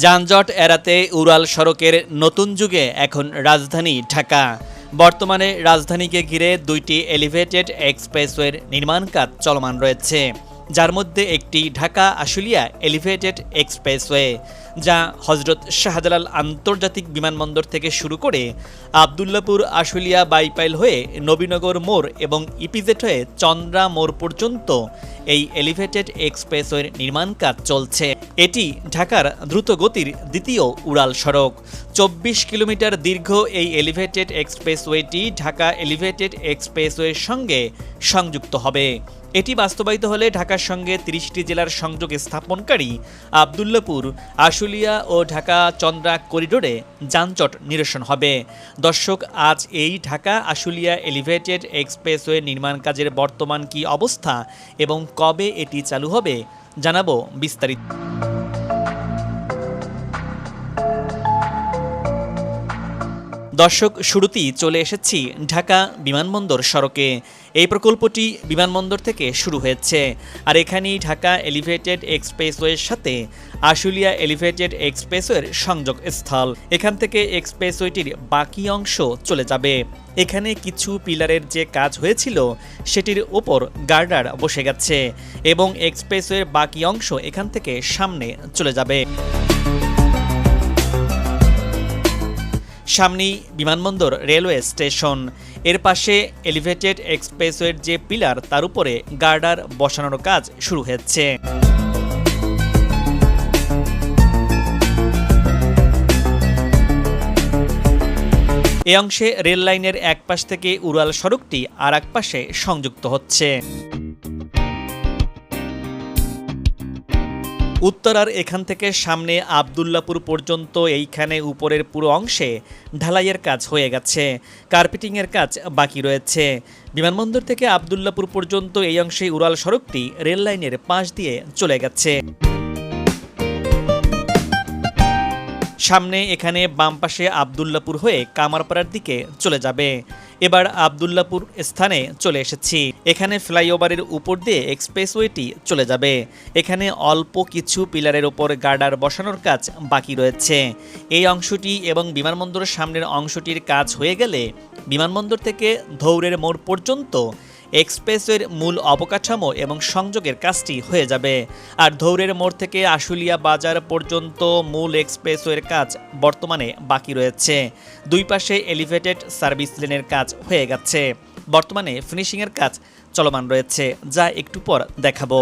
যানজট এড়াতে উড়াল সড়কের নতুন যুগে এখন রাজধানী ঢাকা। বর্তমানে রাজধানীকে ঘিরে দুইটি এলিভেটেড এক্সপ্রেসওয়ের নির্মাণ কাজ চলমান রয়েছে, যার মধ্যে একটি ঢাকা আশুলিয়া এলিভেটেড এক্সপ্রেসওয়ে, যা হজরত শাহজালাল আন্তর্জাতিক বিমানবন্দর থেকে শুরু করে আবদুল্লাপুর আশুলিয়া বাইপাইল হয়ে নবীনগর মোড় এবং ইপিজেড হয়ে চন্দ্রা মোড় পর্যন্ত এই এলিভেটেড এক্সপ্রেসওয়ের নির্মাণ কাজ চলছে। এটি ঢাকার দ্রুতগতির দ্বিতীয় উড়াল সড়ক। ২৪ কিলোমিটার দীর্ঘ এই এলিভেটেড এক্সপ্রেসওয়েটি ঢাকা এলিভেটেড এক্সপ্রেসওয়ের সঙ্গে সংযুক্ত হবে। এটি বাস্তবায়িত হলে ঢাকার সঙ্গে ৩০টি জেলার সংযোগ স্থাপনকারী আবদুল্লাপুর, আশুলিয়া ও ঢাকা চন্দ্রা করিডোরে যানজট নিরসন হবে। দর্শক, আজ এই ঢাকা আশুলিয়া এলিভেটেড এক্সপ্রেসওয়ে নির্মাণ কাজের বর্তমান কী অবস্থা এবং কবে এটি চালু হবে জানাবো বিস্তারিত। দর্শক, শুরুতেই চলে এসেছি ঢাকা বিমানবন্দর সড়কে। এই প্রকল্পটি বিমানবন্দর থেকে শুরু হয়েছে, আর এখানেই ঢাকা এলিভেটেড এক্সপ্রেসওয়ের সাথে আশুলিয়া এলিভেটেড এক্সপ্রেসওয়ের সংযোগ স্থল। এখান থেকে এক্সপ্রেসওয়েটির বাকি অংশ চলে যাবে। এখানে কিছু পিলারের যে কাজ হয়েছিল সেটির ওপর গার্ডার বসে গেছে এবং এক্সপ্রেসওয়ের বাকি অংশ এখান থেকে সামনে চলে যাবে। সামনেই বিমানবন্দর রেলওয়ে স্টেশন, এর পাশে এলিভেটেড এক্সপ্রেসওয়ের যে পিলার তার উপরে গার্ডার বসানোর কাজ শুরু হয়েছে। এই অংশে রেল লাইনের এক পাশ থেকে উড়াল সড়কটি আর এক পাশে সংযুক্ত হচ্ছে। উত্তরার এখান থেকে সামনে আবদুল্লাপুর পর্যন্ত এইখানে উপরের পুরো অংশে ঢালাইয়ের কাজ হয়ে গেছে, কার্পেটিংয়ের কাজ বাকি রয়েছে। বিমানবন্দর থেকে আবদুল্লাপুর পর্যন্ত এই অংশে উড়াল সড়কটি রেল লাইনের পাশ দিয়ে চলে গেছে। সামনে এখানে বাম পাশে আবদুল্লাপুর হয়ে কামারপাড়ার দিকে চলে যাবে। এবার আবদুল্লাপুর স্থানে চলে এসেছি। এখানে ফ্লাইওভারের উপর দিয়ে এক্সপ্রেসওয়েটি চলে যাবে। এখানে অল্প কিছু পিলারের ওপর গার্ডার বসানোর কাজ বাকি রয়েছে। এই অংশটি এবং বিমানবন্দরের সামনের অংশটির কাজ হয়ে গেলে বিমানবন্দর থেকে ধৌরের মোড় পর্যন্ত এক্সপ্রেসওয়ের মূল অবকাঠামো এবং সংযোগের কাজটি হয়ে যাবে। আর ধৌরের মোড় থেকে আশুলিয়া বাজার পর্যন্ত মূল এক্সপ্রেসওয়ের কাজ বর্তমানে বাকি রয়েছে। দুই পাশে এলিভেটেড সার্ভিস লেনের কাজ হয়ে গেছে। বর্তমানে ফিনিশিংয়ের কাজ চলমান রয়েছে, যা একটু পর দেখাবো।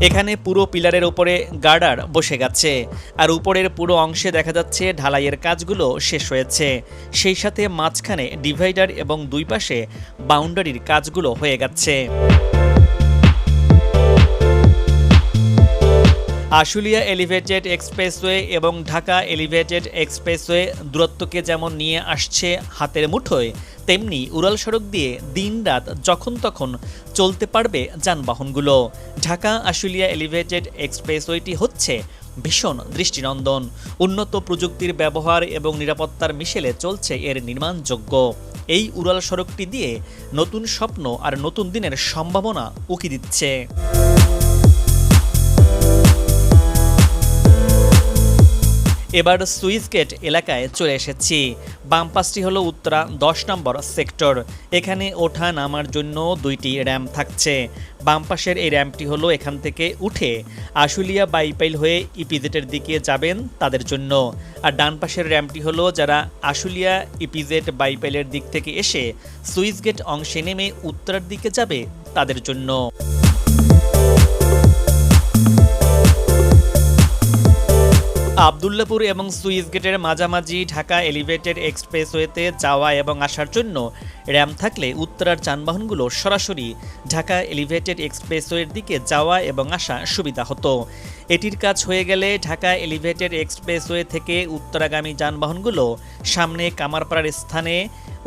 এখানে পুরো পিলারের উপরে গার্ডার বসে গেছে, আর উপরের পুরো অংশে দেখা যাচ্ছে ঢালাইয়ের কাজগুলো শেষ হয়েছে। সেই সাথে মাঝখানে ডিভাইডার এবং দুই পাশে বাউন্ডারির কাজগুলো হয়ে গেছে। আশুলিয়া এলিভেটেড এক্সপ্রেসওয়ে এবং ঢাকা এলিভেটেড এক্সপ্রেসওয়ে দূরত্বকে যেমন নিয়ে আসছে হাতের মুঠোয়, তেমনি উড়াল সড়ক দিয়ে দিনরাত যখন তখন চলতে পারবে যানবাহনগুলো। ঢাকা আশুলিয়া এলিভেটেড এক্সপ্রেসওয়েটি হচ্ছে ভীষণ দৃষ্টিনন্দন। উন্নত প্রযুক্তির ব্যবহার এবং নিরাপত্তার মিশেলে চলছে এর নির্মাণযোগ্য। এই উড়াল সড়কটি দিয়ে নতুন স্বপ্ন আর নতুন দিনের সম্ভাবনা উকি দিচ্ছে। এবার সুইচ গেট এলাকায় চলে এসেছি। বাম পাশটি হলো উত্তরা ১০ নম্বর সেক্টর। এখানে ওঠা নামার জন্য দুইটি র্যাম্প থাকছে। বাম পাশের এই র্যাম্পটি হলো এখান থেকে উঠে আশুলিয়া বাইপাইল হয়ে ইপিজেটের দিকে যাবেন তাদের জন্য, আর ডান পাশের র্যাম্পটি হলো যারা আশুলিয়া ইপিজেট বাইপাইলের দিক থেকে এসে সুইচ গেট অংশে নেমে উত্তরার দিকে যাবে তাদের জন্য। আবদুল্লাপুর এবং সুইচ গেটের মাঝামাঝি ঢাকা এলিভেটেড এক্সপ্রেসওয়েতে যাওয়া এবং আসার জন্য র্যাম্প থাকলে উত্তরার যানবাহনগুলো সরাসরি ঢাকা এলিভেটেড এক্সপ্রেসওয়ের দিকে যাওয়া এবং আসা সুবিধা হতো। এটির কাজ হয়ে গেলে ঢাকা এলিভেটেড এক্সপ্রেসওয়ে থেকে উত্তরাগামী যানবাহনগুলো সামনে কামারপাড়ার স্থানে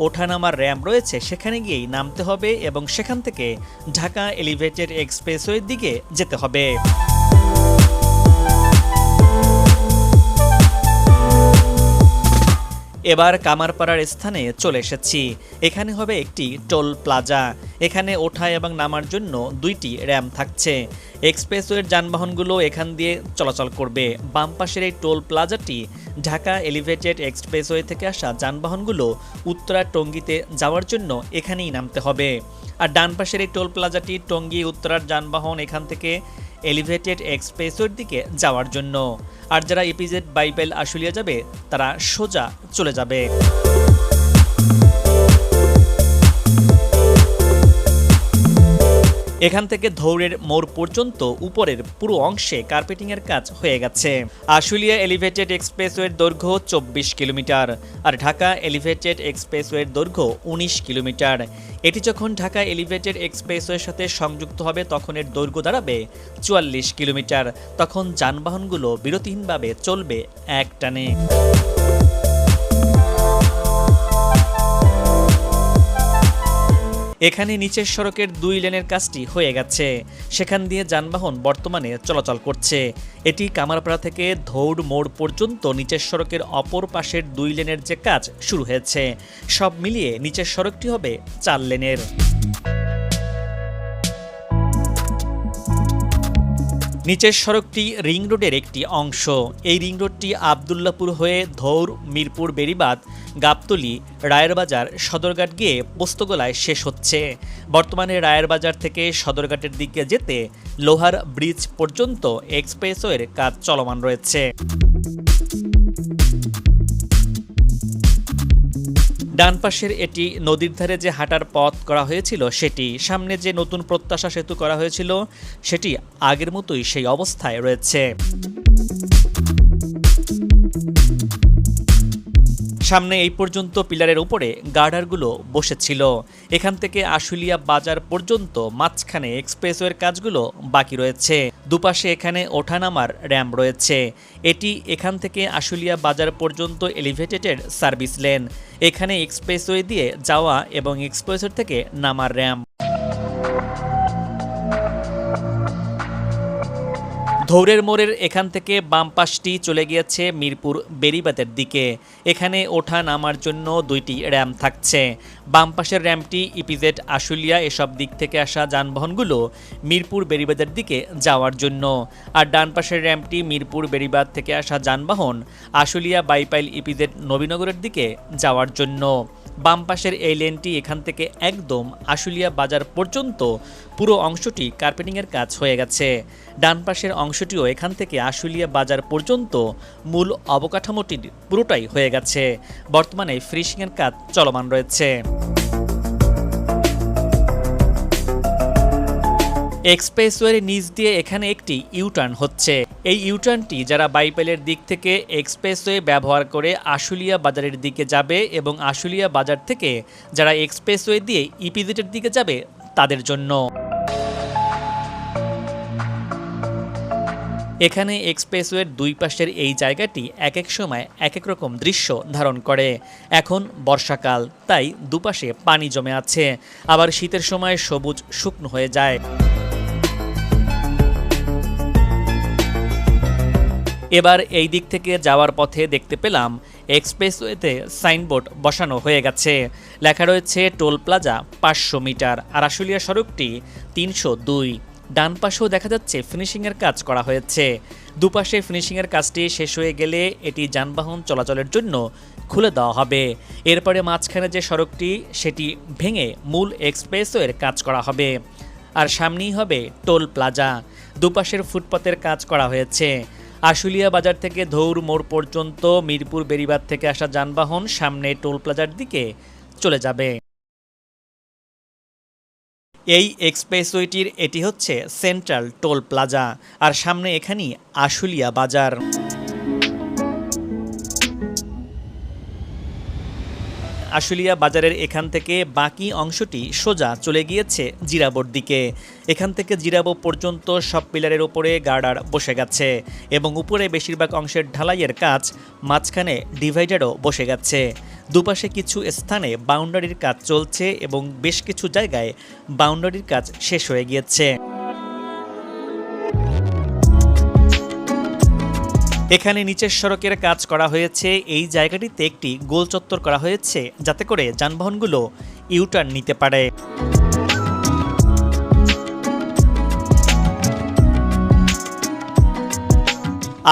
ওঠানামার র্যাম্প রয়েছে, সেখানে গিয়েই নামতে হবে এবং সেখান থেকে ঢাকা এলিভেটেড এক্সপ্রেসওয়ের দিকে যেতে হবে। এবার কামারপাড়ার স্থানে চলে এসেছি। এখানে হবে একটি টোল প্লাজা। এখানে ওঠা এবং নামার জন্য দুইটি র্যাম্প থাকছে। এক্সপ্রেসওয়ের যানবাহনগুলো এখান দিয়ে চলাচল করবে। বাম পাশের এই টোল প্লাজাটি ঢাকা এলিভেটেড এক্সপ্রেসওয়ে থেকে আসা যানবাহনগুলো উত্তরা টঙ্গীতে যাওয়ার জন্য এখানেই নামতে হবে। আর ডান পাশের এই টোল প্লাজাটি টঙ্গী উত্তরার যানবাহন এখান থেকে এলিভেটেড এক্সপ্রেসওয়ের দিকে যাওয়ার জন্য। আর যারা ইপিজেড বাইপাইল আশুলিয়া যাবে তারা সোজা চলে যাবে। এখান থেকে ধৌরের মোড় পর্যন্ত উপরের পুরো অংশে কার্পেটিংয়ের কাজ হয়ে গেছে। আশুলিয়া এলিভেটেড এক্সপ্রেসওয়ের দৈর্ঘ্য 24 কিলোমিটার আর ঢাকা এলিভেটেড এক্সপ্রেসওয়ের দৈর্ঘ্য 19 কিলোমিটার। এটি যখন ঢাকা এলিভেটেড এক্সপ্রেসওয়ের সাথে সংযুক্ত হবে তখন এর দৈর্ঘ্য দাঁড়াবে 44 কিলোমিটার। তখন যানবাহনগুলো বিরতিহীনভাবে চলবে এক টানে। এখানে নিচের সড়কের 2 লেনের কাজটি হয়ে গেছে। সেখান দিয়ে যানবাহন বর্তমানে চলাচল করছে। এটি কামারপাড়া থেকে ধৌড় মোড় পর্যন্ত নিচের সড়কের অপর পাশের 2 লেনের যে কাজ শুরু হয়েছে। সব মিলিয়ে নিচের সড়কটি হবে 4 লেনের। নিচের সড়কটি রিং রোডের একটি অংশ। এই রিং রোডটি আবদুল্লাপুর হয়ে ধৌর, মিরপুর বেড়িবাঁধ, গাবতলী, রায়েরবাজার, সদরঘাট গিয়ে পোস্তগোলায় শেষ হচ্ছে। বর্তমানে রায়েরবাজার থেকে সদরঘাটের দিকে যেতে লোহার ব্রিজ পর্যন্ত এক্সপ্রেসওয়ের কাজ চলমান রয়েছে। ডান পাশের এটি নদীর ধারে যে হাঁটার পথ করা হয়েছিল সেটি, সামনে যে নতুন প্রত্যাশা সেতু করা হয়েছিল সেটি আগের মতোই সেই অবস্থায় রয়েছে। সামনে এই পর্যন্ত পিলারের উপরে গার্ডারগুলো বসেছিল। এখান থেকে আশুলিয়া বাজার পর্যন্ত মাঝখানে এক্সপ্রেসওয়ের কাজগুলো বাকি রয়েছে। দুপাশে এখানে ওঠানামার র্যাম্প রয়েছে। এটি এখান থেকে আশুলিয়া বাজার পর্যন্ত এলিভেটেডের সার্ভিস লেন। এখানে এক্সপ্রেসওয়ে দিয়ে যাওয়া এবং এক্সপ্রেসওয়ে থেকে নামার র্যাম্প। ধৌরের মোড়ের এখান থেকে বাম পাশটি চলে গিয়েছে মিরপুর বেড়িবাঁধের দিকে। এখানে ওঠা নামার জন্য 2টি র্যাম্প থাকছে। বাম পাশের র্যাম্পটি ইপিজেড আশুলিয়া এসব দিক থেকে আসা যানবাহনগুলো মিরপুর বেড়িবাঁধের দিকে যাওয়ার জন্য। আর ডান পাশের র্যাম্পটি মিরপুর বেড়িবাঁধ থেকে আসা যানবাহন আশুলিয়া বাইপাইল ইপিজেড নবীনগরের দিকে যাওয়ার জন্য। বাম পাশের এই লেনটি এখান থেকে একদম আশুলিয়া বাজার পর্যন্ত পুরো অংশটি কার্পেটিংয়ের কাজ হয়ে গেছে। ডান পাশের অংশটিও এখান থেকে আশুলিয়া বাজার পর্যন্ত মূল অবকাঠামোটি পুরোটাই হয়ে গেছে। বর্তমানে ফিনিশিংয়ের কাজ চলমান রয়েছে। এক্সপ্রেসওয়ের নিচ দিয়ে এখানে একটি ইউটার্ন হচ্ছে। এই ইউটার্নটি যারা বাইপাইলের দিক থেকে এক্সপ্রেসওয়ে ব্যবহার করে আশুলিয়া বাজারের দিকে যাবে এবং আশুলিয়া বাজার থেকে যারা এক্সপ্রেসওয়ে দিয়ে ইপিজেডের দিকে যাবে তাদের জন্য। এখানে এক্সপ্রেসওয়ের 2 পাশের এই জায়গাটি এক এক সময় এক এক রকম দৃশ্য ধারণ করে। এখন বর্ষাকাল, তাই দুপাশে পানি জমে আছে। আবার শীতের সময় সবুজ শুকনো হয়ে যায়। এবার এই দিক থেকে যাওয়ার পথে দেখতে পেলাম এক্সপ্রেসওয়েতে সাইনবোর্ড বসানো হয়ে গেছে। লেখা রয়েছে টোল প্লাজা 500 মিটার আর আশুলিয়া সড়কটি 302। ডান পাশেও দেখা যাচ্ছে ফিনিশিংয়ের কাজ করা হয়েছে। দুপাশে ফিনিশিংয়ের কাজটি শেষ হয়ে গেলে এটি যানবাহন চলাচলের জন্য খুলে দেওয়া হবে। এরপরে মাঝখানে যে সড়কটি সেটি ভেঙে মূল এক্সপ্রেসওয়ের কাজ করা হবে। আর সামনেই হবে টোল প্লাজা। দুপাশের ফুটপাতের কাজ করা হয়েছে। আশুলিয়া বাজার থেকে ধৌর মোড় পর্যন্ত মিরপুর বেড়িবাঁধ থেকে আসা যানবাহন সামনে টোল প্লাজার দিকে চলে যাবে। এই এক্সপ্রেসওয়েটির এটি হচ্ছে সেন্ট্রাল টোল প্লাজা আর সামনে এখানেই আশুলিয়া বাজার। আশুলিয়া বাজারের এখান থেকে বাকি অংশটি সোজা চলে গিয়েছে জিরাবোর দিকে। এখান থেকে জিরাবো পর্যন্ত সব পিলারের উপরে গার্ডার বসে গেছে এবং উপরে বেশিরভাগ অংশের ঢালাইয়ের কাজ, মাঝখানে ডিভাইডারও বসে গেছে। দুপাশে কিছু স্থানে বাউন্ডারির কাজ চলছে এবং বেশ কিছু জায়গায় বাউন্ডারির কাজ শেষ হয়ে গিয়েছে। এখানে নিচের সড়কের কাজ করা হয়েছে। এই জায়গাটিতে একটি গোল চত্বর করা হয়েছে যাতে করে যানবাহনগুলো ইউটার্ন নিতে পারে।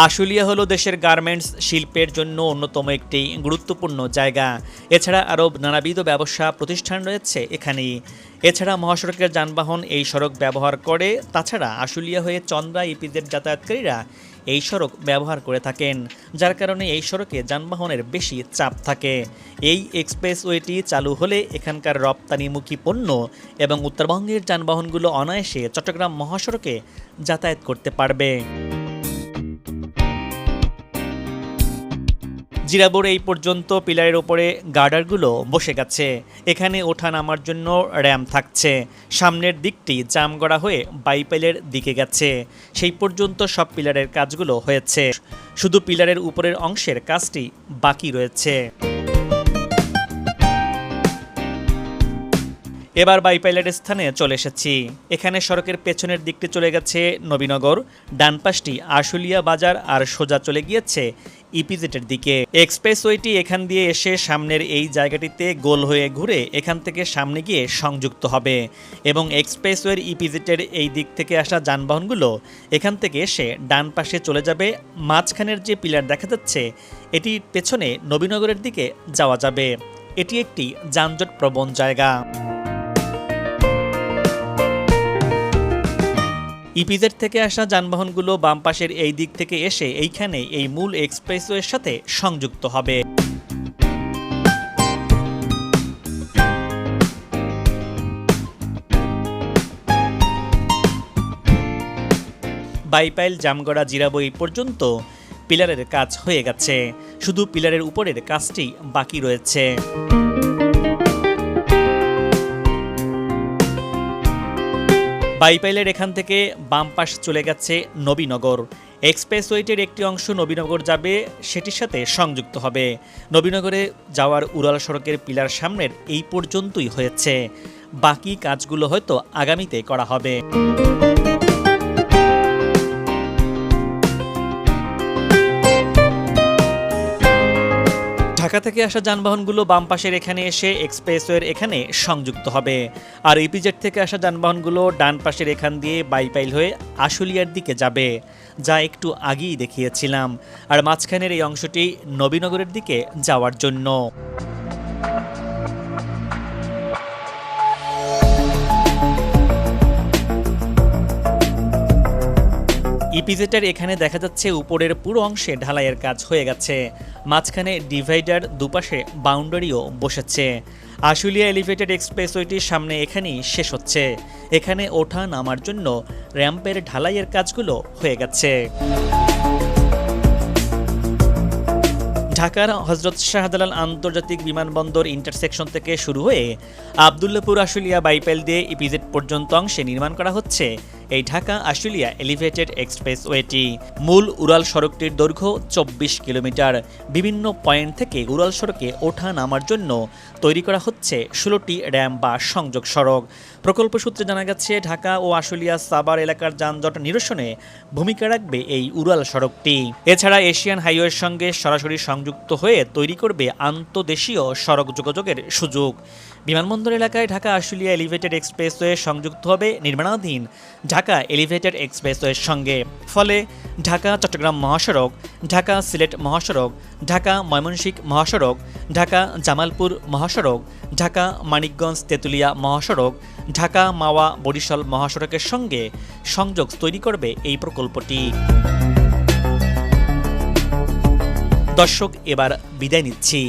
আশুলিয়া হলো দেশের গার্মেন্টস শিল্পের জন্য অন্যতম একটি গুরুত্বপূর্ণ জায়গা। এছাড়া আরও নানাবিধ ব্যবসা প্রতিষ্ঠান রয়েছে এখানেই। এছাড়া মহাসড়কের যানবাহন এই সড়ক ব্যবহার করে। তাছাড়া আশুলিয়া হয়ে চন্দ্রা ইপিজেড যাতায়াতকারীরা এই সড়ক ব্যবহার করে থাকেন, যার কারণে এই সড়কে যানবাহনের বেশি চাপ থাকে। এই এক্সপ্রেসওয়েটি চালু হলে এখানকার রপ্তানিমুখী পণ্য এবং উত্তরবঙ্গের যানবাহনগুলো অনায়াসে চট্টগ্রাম মহাসড়কে যাতায়াত করতে পারবে। জিরাবোর এই পর্যন্ত পিলারের ওপরে গার্ডারগুলো বসে গেছে। এখানে ওঠা নামার জন্য র্যাম্প থাকছে। সামনের দিকটি জামগড়া হয়ে বাইপাইলের দিকে গেছে। সেই পর্যন্ত সব পিলারের কাজগুলো হয়েছে, শুধু পিলারের উপরের অংশের কাজটি বাকি রয়েছে। এবার বাইপাইলের স্থানে চলে এসেছি। এখানে সড়কের পেছনের দিকটি চলে গেছে নবীনগর, ডান পাশটি আশুলিয়া বাজার আর সোজা চলে গিয়েছে ইপিজেটের দিকে। এক্সপ্রেসওয়েটি এখান দিয়ে এসে সামনের এই জায়গাটিতে গোল হয়ে ঘুরে এখান থেকে সামনে গিয়ে সংযুক্ত হবে এবং এক্সপ্রেসওয়ের ইপিজেটের এই দিক থেকে আসা যানবাহনগুলো এখান থেকে এসে ডান পাশে চলে যাবে। মাঝখানের যে পিলার দেখা যাচ্ছে এটির পেছনে নবীনগরের দিকে যাওয়া যাবে। এটি একটি যানজট প্রবণ জায়গা। ইপিজেড থেকে আসা যানবাহনগুলো বাম পাশের এই দিক থেকে এসে এইখানে এই মূল এক্সপ্রেসওয়ের সাথে সংযুক্ত হবে। বাইপাইল জামগড়া জিরাবো এই পর্যন্ত পিলারের কাজ হয়ে গেছে, শুধু পিলারের উপরের কাজটি বাকি রয়েছে। বাইপাইলের এখান থেকে বাম পাশ চলে গেছে নবীনগর। এক্সপ্রেসওয়েটের একটি অংশ নবীনগর যাবে, সেটির সাথে সংযুক্ত হবে। নবীনগরে যাওয়ার উড়াল সড়কের পিলার সামনের এই পর্যন্তই হয়েছে, বাকি কাজগুলো হয়তো আগামীতে করা হবে। ঢাকা থেকে আসা যানবাহনগুলো বাম পাশের এখানে এসে এক্সপ্রেসওয়ের এখানে সংযুক্ত হবে, আর ইপিজেড থেকে আসা যানবাহনগুলো ডান পাশের এখান দিয়ে বাইপাইল হয়ে আশুলিয়ার দিকে যাবে, যা একটু আগেই দেখিয়েছিলাম। আর মাঝখানের এই অংশটি নবীনগরের দিকে যাওয়ার জন্য। ইপিজেটের এখানে দেখা যাচ্ছে উপরের পুরো অংশে ঢালাইয়ের কাজ হয়ে গেছে। মাঝখানে ডিভাইডার, দুপাশে বাউন্ডারিও বসেছে। আশুলিয়া এলিভেটেড এক্সপ্রেসওয়েটির সামনে এখানেই শেষ হচ্ছে। এখানে ওঠা নামার জন্য র্যাম্পের ঢালাইয়ের কাজগুলো হয়ে গেছে। ঢাকার হযরত শাহজালাল আন্তর্জাতিক বিমানবন্দর ইন্টারসেকশন থেকে শুরু হয়ে আবদুল্লাপুর আশুলিয়া বাইপাইল দিয়ে ইপিজেড পর্যন্ত অংশে নির্মাণ করা হচ্ছে এই ঢাকা আশুলিয়া এলিভেটেড এক্সপ্রেসওয়েটি। মূল উড়াল সড়কটির দৈর্ঘ্য 24 কিলোমিটার। বিভিন্ন পয়েন্ট থেকে উড়াল সড়কে ওঠা নামার জন্য তৈরি করা হচ্ছে 16টি র্যাম্প বা সংযোগ সড়ক। প্রকল্প সূত্রে জানা গেছে ঢাকা ও আশুলিয়া সাভার এলাকার যানজট নিরসনে ভূমিকা রাখবে এই উড়াল সড়কটি। এছাড়া এশিয়ান হাইওয়ের সঙ্গে সরাসরি সংযুক্ত হয়ে তৈরি করবে আন্তঃদেশীয় সড়ক যোগাযোগের সুযোগ। বিমানবন্দর এলাকায় ঢাকা আশুলিয়া এলিভেটেড এক্সপ্রেসওয়ে সংযুক্ত হবে নির্মাণাধীন ঢাকা এলিভেটেড এক্সপ্রেসওয়ের সঙ্গে। ফলে ঢাকা চট্টগ্রাম মহাসড়ক, ঢাকা সিলেট মহাসড়ক, ঢাকা ময়মনসিংহ মহাসড়ক, ঢাকা জামালপুর মহাসড়ক, ঢাকা মানিকগঞ্জ তেতুলিয়া মহাসড়ক, ঢাকা মাওয়া বরিশাল মহাসড়কের সঙ্গে সংযোগ তৈরি করবে এই প্রকল্পটি। দর্শক, এবার বিদায় নিচ্ছি।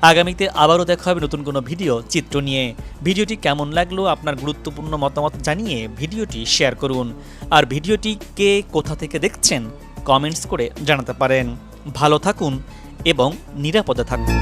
আগামীতে আবারও দেখা হবে নতুন কোনো ভিডিও চিত্র নিয়ে। ভিডিওটি কেমন লাগলো আপনার গুরুত্বপূর্ণ মতামত জানিয়ে ভিডিওটি শেয়ার করুন। আর ভিডিওটি কে কোথা থেকে দেখছেন কমেন্টস করে জানাতে পারেন। ভালো থাকুন এবং নিরাপদে থাকুন।